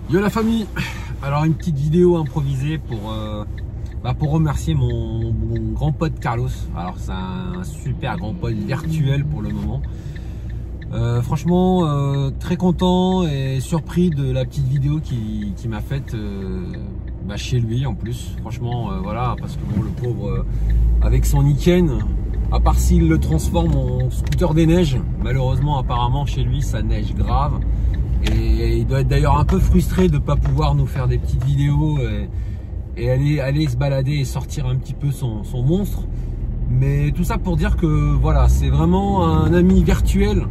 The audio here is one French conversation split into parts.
Yo la famille, alors une petite vidéo improvisée pour remercier mon grand pote Carlos. Alors c'est un super grand pote virtuel pour le moment. Franchement très content et surpris de la petite vidéo qui m'a faite chez lui en plus. Franchement voilà, parce que bon, le pauvre avec son Niken, à part s'il le transforme en scooter des neiges, malheureusement apparemment chez lui ça neige grave. Et il doit être d'ailleurs un peu frustré de ne pas pouvoir nous faire des petites vidéos et aller se balader et sortir un petit peu son monstre. Mais tout ça pour dire que voilà, c'est vraiment un ami virtuel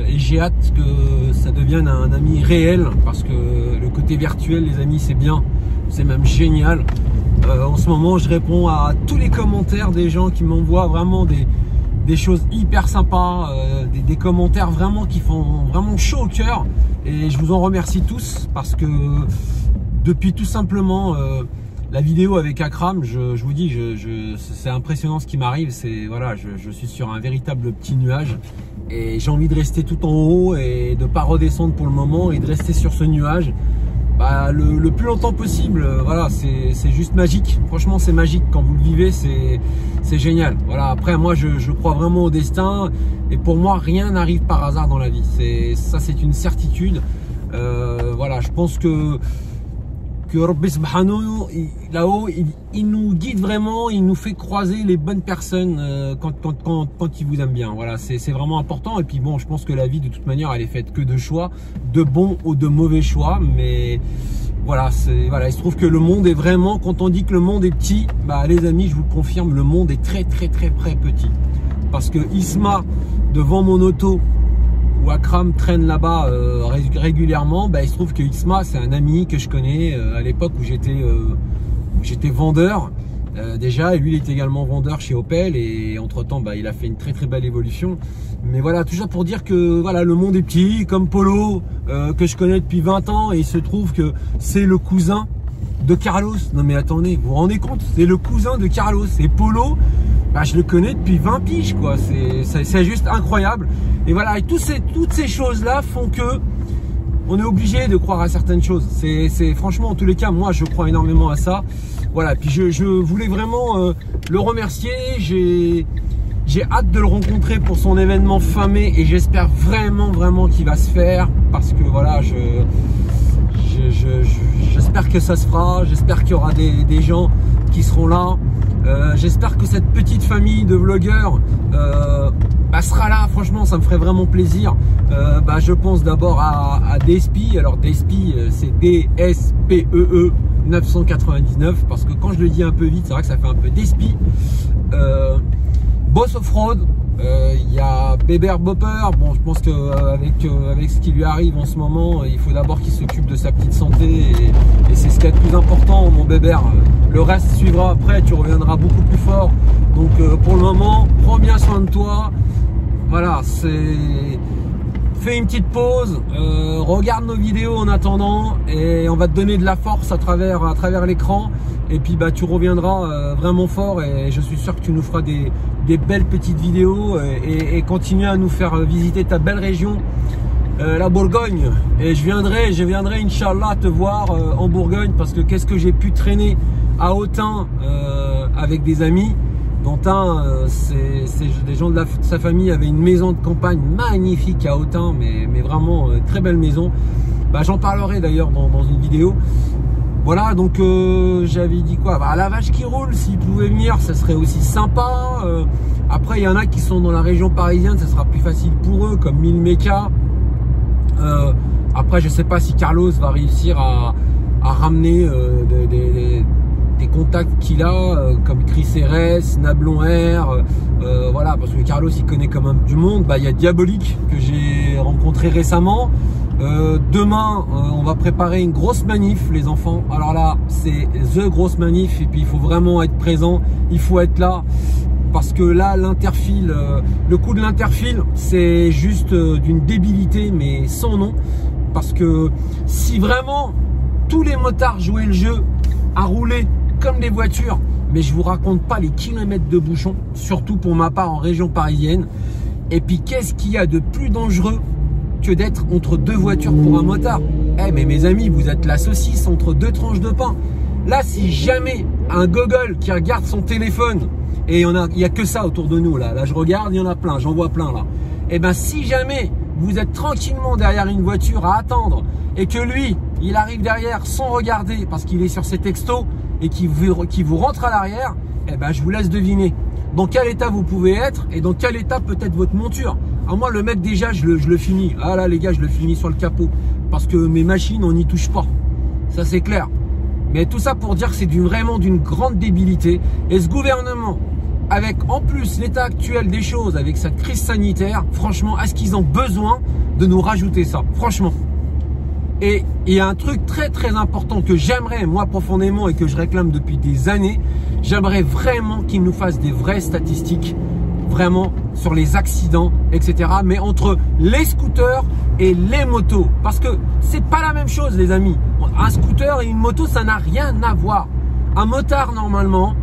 et j'ai hâte que ça devienne un ami réel, parce que le côté virtuel, les amis, c'est bien, c'est même génial. En ce moment, je réponds à tous les commentaires des gens qui m'envoient vraiment des choses hyper sympas, des commentaires vraiment qui font vraiment chaud au cœur, et je vous en remercie tous, parce que depuis tout simplement la vidéo avec Akram, je vous dis, c'est impressionnant ce qui m'arrive. C'est voilà, je suis sur un véritable petit nuage et j'ai envie de rester tout en haut et de pas redescendre pour le moment et de rester sur ce nuage le plus longtemps possible. Voilà, c'est juste magique. Franchement, c'est magique quand vous le vivez, c'est génial. Voilà. Après, moi, je crois vraiment au destin, et pour moi, rien n'arrive par hasard dans la vie. C'est une certitude. Voilà, je pense que Rabbi Subhanahu, là-haut, il nous guide vraiment, il nous fait croiser les bonnes personnes quand il vous aime bien. Voilà, c'est vraiment important. Et puis bon, je pense que la vie, de toute manière, elle est faite que de choix, de bons ou de mauvais choix. Mais voilà, il se trouve que le monde est vraiment, quand on dit que le monde est petit, les amis, je vous le confirme, le monde est très petit. Parce que Isma, devant mon auto, où Akram traîne là-bas régulièrement, il se trouve que Isma, c'est un ami que je connais à l'époque où j'étais vendeur déjà, et lui il est également vendeur chez Opel, et entre temps il a fait une très belle évolution. Mais voilà, toujours pour dire que voilà, le monde est petit, comme Polo que je connais depuis 20 ans, et il se trouve que c'est le cousin de Carlos. Non mais attendez, vous vous rendez compte, c'est le cousin de Carlos, et Polo, je le connais depuis 20 piges quoi. C'est juste incroyable. Et voilà, et toutes ces choses là font que on est obligé de croire à certaines choses. C'est franchement, en tous les cas, moi je crois énormément à ça. Voilà, puis je voulais vraiment le remercier. J'ai hâte de le rencontrer pour son événement fin mai, et j'espère vraiment qu'il va se faire, parce que voilà, j'espère que ça se fera. J'espère qu'il y aura des gens qui seront là. J'espère que cette petite famille de vlogueurs sera là. Franchement, ça me ferait vraiment plaisir. Je pense d'abord à DSP. Alors DSP, c'est DSPEE 999, parce que quand je le dis un peu vite, c'est vrai que ça fait un peu DSP. Boss Offroad, il y a Bébert Bopper. Bon, je pense avec ce qui lui arrive en ce moment, il faut d'abord qu'il s'occupe de sa petite santé, et c'est ce qu'il y a de plus important, mon Bébert. Le reste suivra après, tu reviendras beaucoup plus fort. Donc pour le moment, prends bien soin de toi. Voilà, fais une petite pause, regarde nos vidéos en attendant, et on va te donner de la force à travers l'écran. Et puis tu reviendras vraiment fort, et je suis sûr que tu nous feras des belles petites vidéos, et continuer à nous faire visiter ta belle région, la Bourgogne. Et je viendrai Inch'Allah te voir en Bourgogne, parce que qu'est-ce que j'ai pu traîner à Autun avec des amis, dont un, des gens de sa famille avaient une maison de campagne magnifique à Autun, mais vraiment très belle maison. J'en parlerai d'ailleurs dans une vidéo. Voilà, donc j'avais dit quoi, la vache qui roule, s'ils pouvaient venir, ça serait aussi sympa. Après, il y en a qui sont dans la région parisienne, ça sera plus facile pour eux, comme Milmeka. Après, je sais pas si Carlos va réussir à ramener des contacts qu'il a, comme Chris RS, Nablon R, voilà, parce que Carlos il connaît quand même du monde. Il y a Diabolique que j'ai rencontré récemment. Demain, on va préparer une grosse manif, les enfants. Alors là, c'est the grosse manif, et puis il faut vraiment être présent, il faut être là, parce que là, l'interfile, le coup de l'interfile, c'est juste d'une débilité, mais sans nom. Parce que si vraiment tous les motards jouaient le jeu à rouler comme des voitures, mais je vous raconte pas les kilomètres de bouchons, surtout pour ma part en région parisienne. Et puis qu'est-ce qu'il y a de plus dangereux que d'être entre deux voitures pour un motard? Eh mais mes amis, vous êtes la saucisse entre deux tranches de pain. Là, si jamais un gogol qui regarde son téléphone, et il y a que ça autour de nous, là je regarde, il y en a plein, j'en vois plein là. Eh ben si jamais vous êtes tranquillement derrière une voiture à attendre et que lui, il arrive derrière sans regarder parce qu'il est sur ses textos et qui vous rentre à l'arrière, eh ben je vous laisse deviner dans quel état vous pouvez être et dans quel état peut être votre monture. Alors moi, le mec déjà, je le finis. Ah là les gars, je le finis sur le capot parce que mes machines, on n'y touche pas. Ça c'est clair. Mais tout ça pour dire que c'est vraiment d'une grande débilité. Et ce gouvernement, avec en plus l'état actuel des choses, avec cette crise sanitaire, franchement, est-ce qu'ils ont besoin de nous rajouter ça? Franchement. Et il y a un truc très très important que j'aimerais moi profondément et que je réclame depuis des années. J'aimerais vraiment qu'ils nous fassent des vraies statistiques, vraiment sur les accidents, etc. Mais entre les scooters et les motos, parce que c'est pas la même chose les amis. Un scooter et une moto, ça n'a rien à voir. Un motard normalement,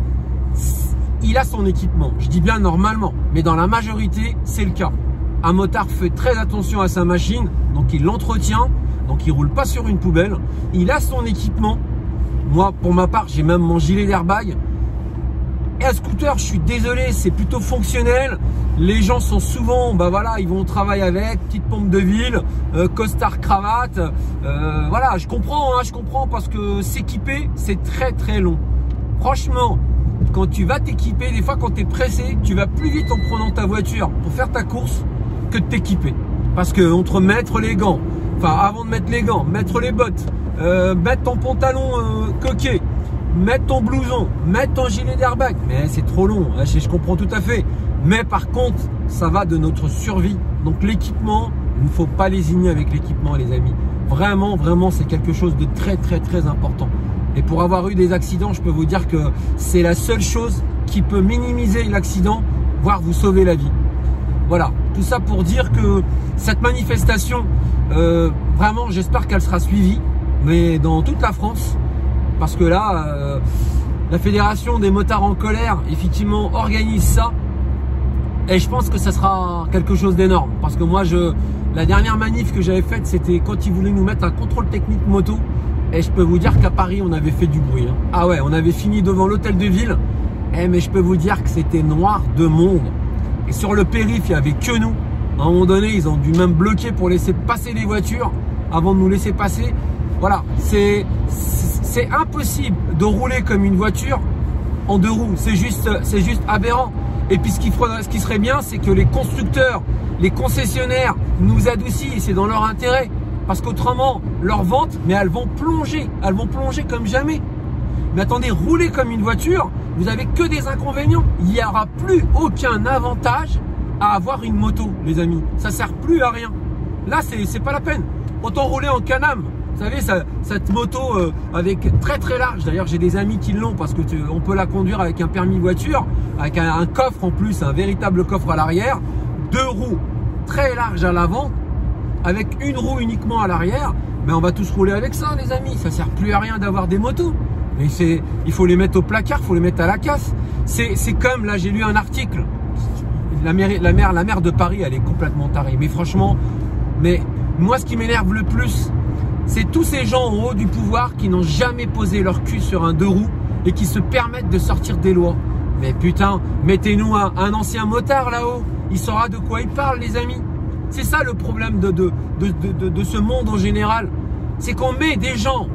il a son équipement. Je dis bien normalement, mais dans la majorité, c'est le cas. Un motard fait très attention à sa machine, donc il l'entretient, donc il roule pas sur une poubelle. Il a son équipement. Moi, pour ma part, j'ai même mon gilet d'airbag. Et un scooter, je suis désolé, c'est plutôt fonctionnel. Les gens sont souvent, bah voilà, ils vont au travail avec, petite pompe de ville, costard, cravate. Voilà, je comprends parce que s'équiper, c'est très très long. Franchement, quand tu vas t'équiper, des fois quand tu es pressé, tu vas plus vite en prenant ta voiture pour faire ta course que de t'équiper. Parce que entre mettre les gants, enfin avant de mettre les gants, mettre les bottes, mettre ton pantalon coquet, mettre ton blouson, mettre ton gilet d'airbag, mais c'est trop long, je comprends tout à fait. Mais par contre, ça va de notre survie. Donc l'équipement, il ne faut pas lésigner avec l'équipement les amis. Vraiment, vraiment, c'est quelque chose de très très très important. Et pour avoir eu des accidents, je peux vous dire que c'est la seule chose qui peut minimiser l'accident, voire vous sauver la vie. Voilà, tout ça pour dire que cette manifestation, vraiment, j'espère qu'elle sera suivie, mais dans toute la France. Parce que là, la Fédération des motards en colère, effectivement, organise ça. Et je pense que ça sera quelque chose d'énorme. Parce que moi, la dernière manif que j'avais faite, c'était quand ils voulaient nous mettre un contrôle technique moto. Et je peux vous dire qu'à Paris, on avait fait du bruit. Hein. Ah ouais, on avait fini devant l'hôtel de ville. Mais je peux vous dire que c'était noir de monde. Et sur le périph', il n'y avait que nous. À un moment donné, ils ont dû même bloquer pour laisser passer les voitures avant de nous laisser passer. Voilà, c'est impossible de rouler comme une voiture en deux roues. C'est juste aberrant. Et puis ce qui serait bien, c'est que les constructeurs, les concessionnaires nous adoucissent. C'est dans leur intérêt. Parce qu'autrement, leurs ventes, mais elles vont plonger comme jamais. Mais attendez, rouler comme une voiture, vous n'avez que des inconvénients. Il n'y aura plus aucun avantage à avoir une moto, les amis. Ça ne sert plus à rien. Là, c'est pas la peine. Autant rouler en Can-Am. Vous savez, cette moto avec très très large. D'ailleurs, j'ai des amis qui l'ont parce que on peut la conduire avec un permis voiture, avec un coffre en plus, un véritable coffre à l'arrière, deux roues très larges à l'avant, avec une roue uniquement à l'arrière. Mais on va tous rouler avec ça, les amis. Ça sert plus à rien d'avoir des motos. Mais il faut les mettre au placard, il faut les mettre à la casse. C'est comme, là j'ai lu un article, la maire de Paris, elle est complètement tarée. Mais franchement, moi ce qui m'énerve le plus, c'est tous ces gens en haut du pouvoir qui n'ont jamais posé leur cul sur un deux roues et qui se permettent de sortir des lois. Mais putain, mettez-nous un ancien motard là-haut, il saura de quoi il parle les amis. C'est ça le problème de ce monde en général. C'est qu'on met des gens,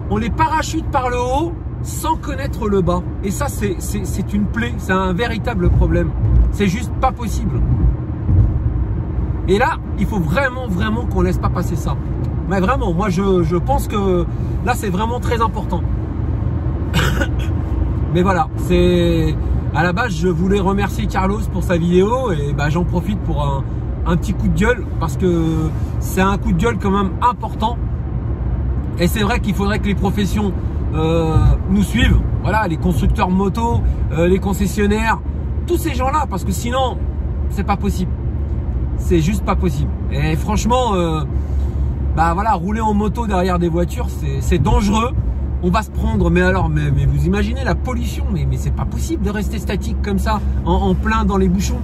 on les parachute par le haut sans connaître le bas. Et ça, c'est une plaie, c'est un véritable problème. C'est juste pas possible. Et là, il faut vraiment, vraiment qu'on laisse pas passer ça. Mais vraiment, moi, je pense que là, c'est vraiment très important. Mais voilà, à la base, je voulais remercier Carlos pour sa vidéo. Et bah, j'en profite pour un petit coup de gueule. Parce que c'est un coup de gueule quand même important. Et c'est vrai qu'il faudrait que les professions nous suivent. Voilà, les constructeurs moto, les concessionnaires, tous ces gens-là, parce que sinon, c'est pas possible. C'est juste pas possible. Et franchement, bah voilà, rouler en moto derrière des voitures, c'est dangereux. On va se prendre, mais vous imaginez la pollution, mais c'est pas possible de rester statique comme ça, en plein dans les bouchons.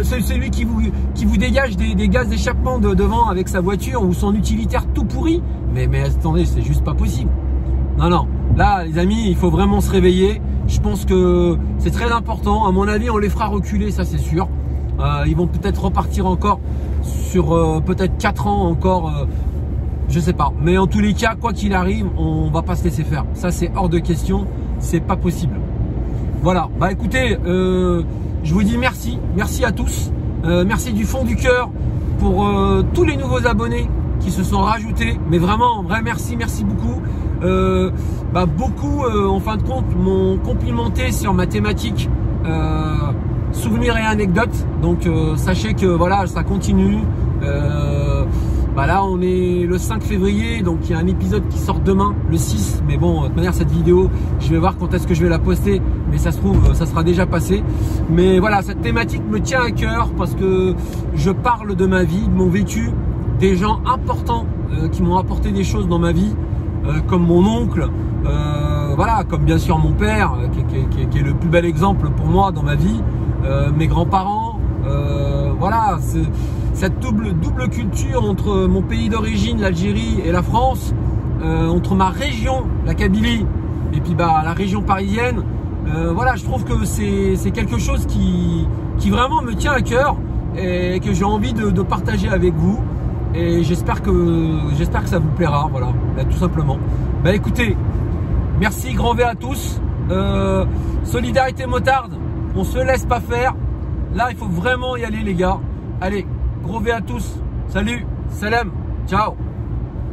celui qui vous dégage des gaz d'échappement devant avec sa voiture ou son utilitaire tout pourri. Mais attendez, c'est juste pas possible. Non, non. Là, les amis, il faut vraiment se réveiller. Je pense que c'est très important. À mon avis, on les fera reculer, ça c'est sûr. Ils vont peut-être repartir encore sur peut-être 4 ans encore. Je sais pas. Mais en tous les cas, quoi qu'il arrive, on va pas se laisser faire. Ça, c'est hors de question. C'est pas possible. Voilà. Bah écoutez, je vous dis merci. Merci à tous. Merci du fond du cœur pour tous les nouveaux abonnés qui se sont rajoutés. Mais vraiment, vrai merci. Merci beaucoup. Beaucoup, en fin de compte, m'ont complimenté sur ma thématique souvenirs et anecdotes. Donc, sachez que voilà, ça continue. Là, on est le 5 février, donc il y a un épisode qui sort demain, le 6. Mais bon, de toute manière, cette vidéo, je vais voir quand est-ce que je vais la poster. Mais ça se trouve, ça sera déjà passé. Mais voilà, cette thématique me tient à cœur parce que je parle de ma vie, de mon vécu, des gens importants qui m'ont apporté des choses dans ma vie. Comme mon oncle, voilà, comme bien sûr mon père, qui est le plus bel exemple pour moi dans ma vie, mes grands-parents, voilà, cette double culture entre mon pays d'origine, l'Algérie, et la France, entre ma région, la Kabylie, et puis la région parisienne. Voilà, je trouve que c'est quelque chose qui vraiment me tient à cœur et que j'ai envie de partager avec vous. Et j'espère que ça vous plaira, voilà, tout simplement. Écoutez, merci, grand V à tous. Solidarité motarde, on se laisse pas faire. Là, il faut vraiment y aller, les gars. Allez, gros V à tous. Salut, salam, ciao.